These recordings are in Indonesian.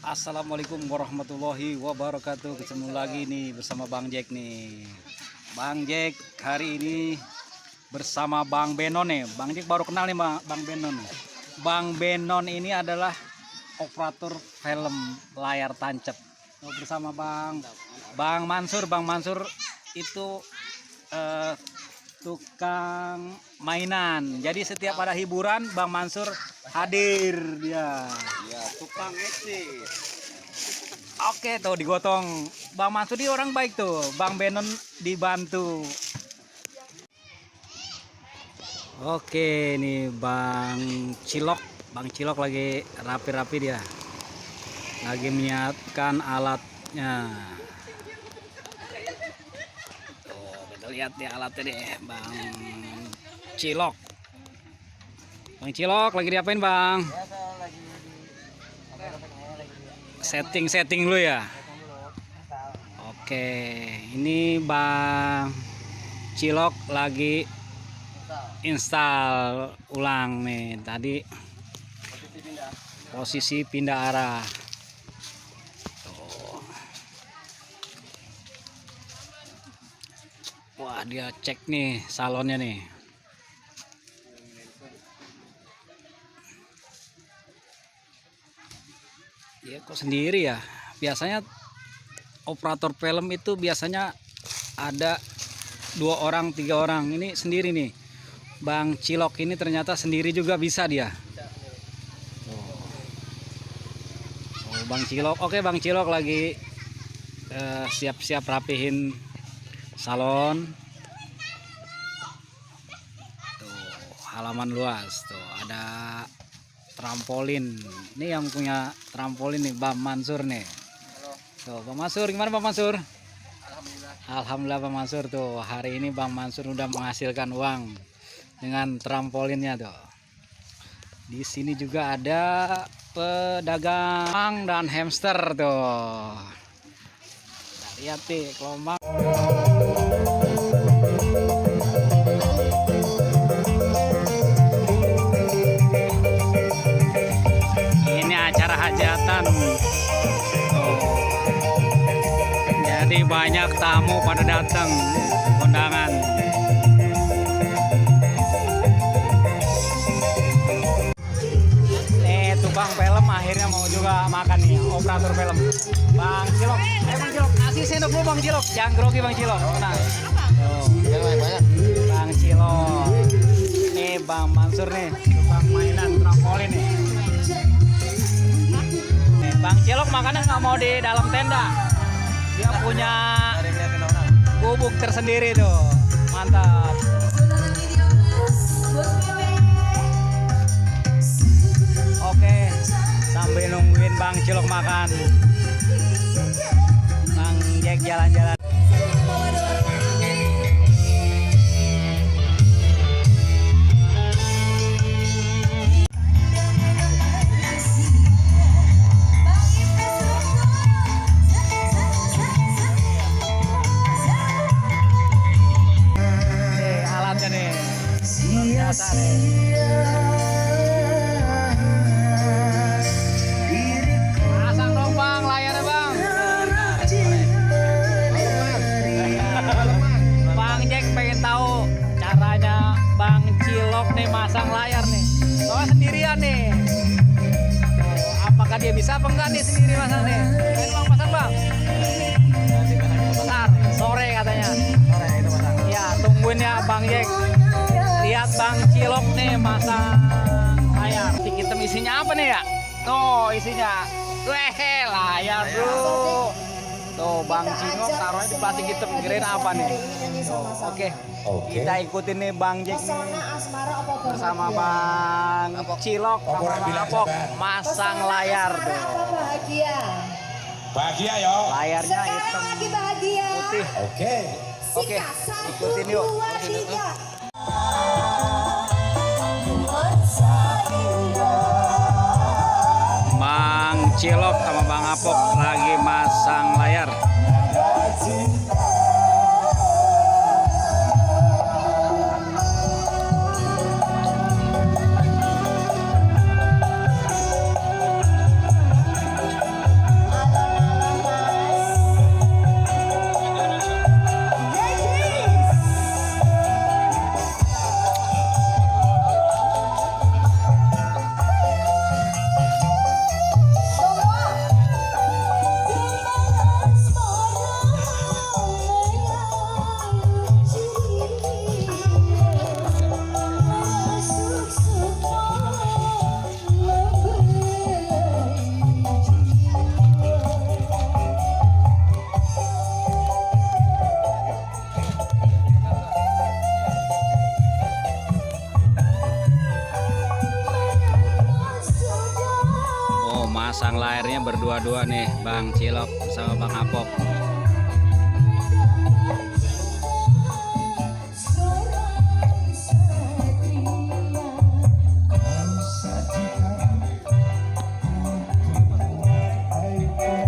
Assalamualaikum warahmatullahi wabarakatuh. Ketemu lagi nih bersama Bang Jack nih. Bang Jack hari ini bersama Bang Benon nih. Bang Jack baru kenal nih Bang Benon. Bang Benon ini adalah operator film layar tancap. Bersama Bang Mansur. Bang Mansur itu tukang mainan. Jadi setiap ada hiburan Bang Mansur hadir dia. Ya, tukang eksis. Oke tuh digotong. Bang Mansur ini orang baik tuh. Bang Benon dibantu. Oke nih Bang Cilok. Bang Cilok lagi rapi-rapi dia. Lagi menyiapkan alatnya. Tuh kita lihat nih alatnya deh Bang Cilok. Bang Cilok lagi diapain Bang? Setting dulu ya. Oke, ini Bang Cilok lagi install ulang nih. Tadi posisi pindah arah. Tuh. Wah, dia cek nih salonnya nih. Ya kok sendiri ya. Biasanya operator film itu biasanya ada 2 orang 3 orang. Ini sendiri nih. Bang Cilok ini ternyata sendiri juga bisa dia. Oh, Bang Cilok. Oke Bang Cilok lagi siap-siap rapihin salon. Tuh, halaman luas tuh ada trampolin. Ini yang punya trampolin nih Bang Mansur nih. Tuh Bang Mansur, gimana Bang Mansur? Alhamdulillah Bang Mansur tuh. Hari ini Bang Mansur udah menghasilkan uang dengan trampolinnya tuh. Di sini juga ada pedagang dan hamster tuh. Kita lihat nih kelompok. Hajatan. Jadi banyak tamu pada datang undangan. Tukang film akhirnya mau juga makan nih, operator film. Bang Cilok, Bang Cilok, kasih sendok dulu Bang Cilok, jangan grogi Bang Cilok. Nah, Bang Cilok, nih Bang Mansur nih, tukang mainan trampolin nih. Bang Cilok makannya nggak mau di dalam tenda, dia punya gubuk tersendiri tuh, mantap. Oke, sambil nungguin Bang Cilok makan, Bang Jack jalan-jalan. Pasang dong Bang layarnya Bang. Bang Jack pengen tahu caranya Bang Cilok nih masang layar nih. Soalnya sendirian nih. Apakah dia bisa apa enggak nih sendiri masang nih? Ayo Bang pasang Bang. Bentar, sore katanya. Sore itu pasang. Ya tungguin ya Bang Jack. Lihat Bang Cilok nih masang layar. Plastik hitam isinya apa nih ya? Tuh isinya. Weh layar bro. Tuh Bang Cilok taruhnya di plastik hitam. Kirain apa nih? Oke. Kita ikutin nih Bang Jack nih. Bersama Bang Cilok sama Bang Apok masang layar tuh. Bahagia ya. Layarnya hitam putih. Oke. Ikutin yuk. Bang Cilok sama Bang Apok lagi masang layar. layarnya berdua-dua nih, Bang Cilok sama Bang Apok.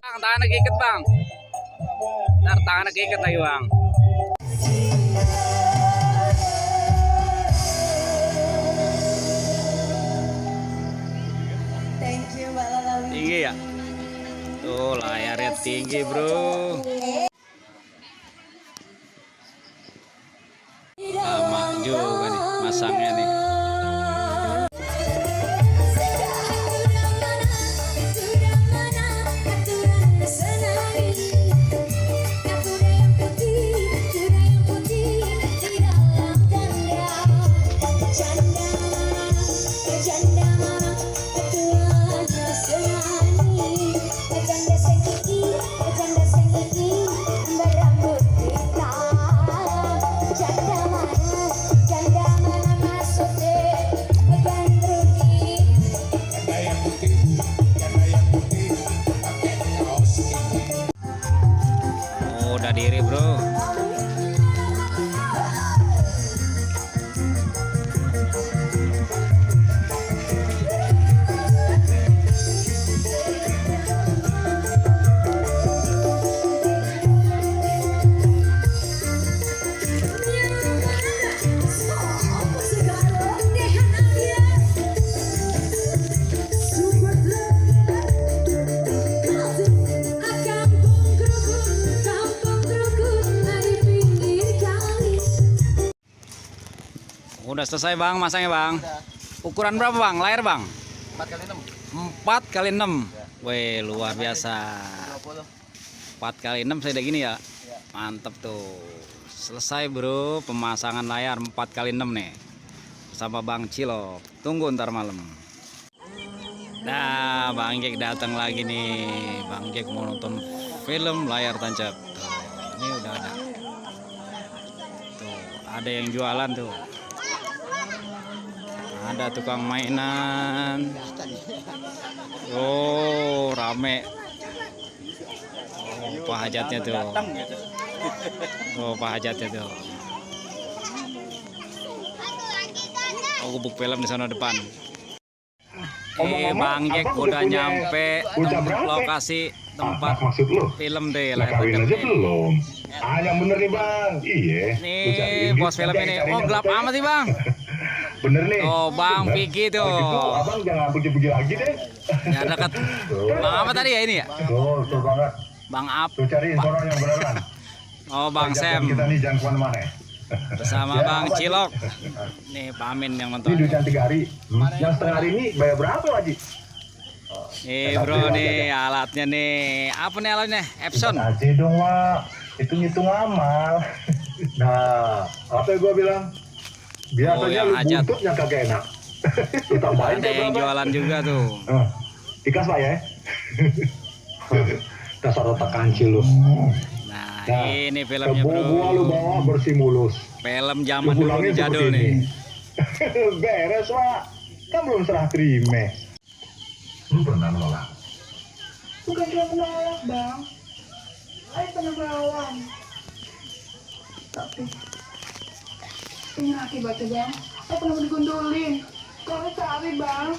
Bang, tangannya keiket Bang. Ntar tangannya keiket lagi Bang. Tinggi ya? Tuh layarnya tinggi bro. Lama juga nih masangnya nih. Udah diri bro. Udah selesai Bang masangnya Bang. Ukuran berapa Bang? Layar Bang? 4x6. 4x6. Wih luar biasa. 4x6 saya udah gini ya. Mantep tuh. Selesai bro pemasangan layar 4x6 nih. Sama Bang Cilok. Tunggu ntar malam. Nah Bang Jack datang lagi nih. Bang Jack mau nonton film layar tancap. Tuh, ini udah ada. Tuh ada yang jualan tuh. Ada tukang mainan. Oh rame. Oh Pak Hajatnya tuh. Oh Pak Hajatnya tuh. Oh gubuk film di sana depan. Bang Jack udah nyampe lokasi tempat film deh. Kawin aja belum. Yang bener nih Bang. Iya. Nih bos film ini. Oh gelap amat sih Bang. Bener nih. Oh Bang Piki tuh. Gitu, abang jangan puji-puji lagi deh. Ya dekat. Bang apa tadi ya ini ya? Tuh banget. Bang Ap. Tuh cariin orang yang beneran. Oh Bang Sam. Kita nih jangan kemana-mana. Bersama Bang Cilok. Nih Pak Amin yang nonton. Ini duitnya 3 hari. Yang setengah hari ini bayar berapa Haji? Nih bro nih alatnya nih. Apa nih alatnya? Epson. Aja dong Wak. Itu ngitung amal. Nah, apa yang gua bilang? Biasanya yang lu hajat. buntutnya kagak enak. Ditambahin Ada yang jualan juga tuh. Ikas Pak ya. Dasar otak kancil lu. Nah ini filmnya Gua lu bro. bawa bersih mulus. Film zaman Lu dulu pulangin nih, jadul seperti nih. ini. Beres Pak. Kan belum serah terima. Lu pernah menolak? Bukan cuma menolak, Bang. Saya pernah melawan. Tapi ini akibatnya, Bang. Saya pernah digundulin. Kalau cari, Bang.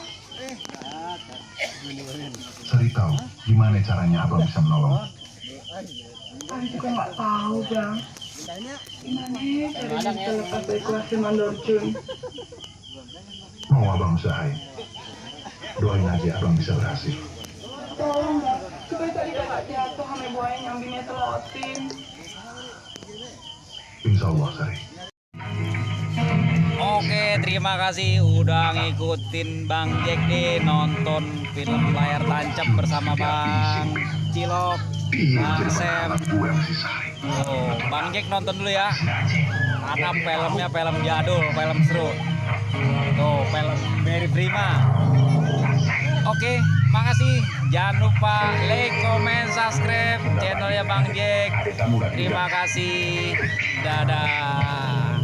Cari tahu gimana caranya abang bisa menolong. Saya juga nggak tahu, Bang. Gimana caranya bisa lepas dari kelas Mandorjun? Mau abang usahain. Doain aja abang bisa berhasil. Tolong, Bang. Supaya tadi nggak jatuh sama buaya nyambinya telotin. Insya Allah Sari. Oke terima kasih udah ngikutin Bang Jack nih nonton film layar tancap bersama Bang Cilok, Bang Sam. Oh, Bang Jack nonton dulu ya. Karena filmnya film jadul, film seru. Tuh, film Mary Prima. Oke, makasih. Jangan lupa like, comment, subscribe channelnya Bang Jack. Terima kasih. Dadah.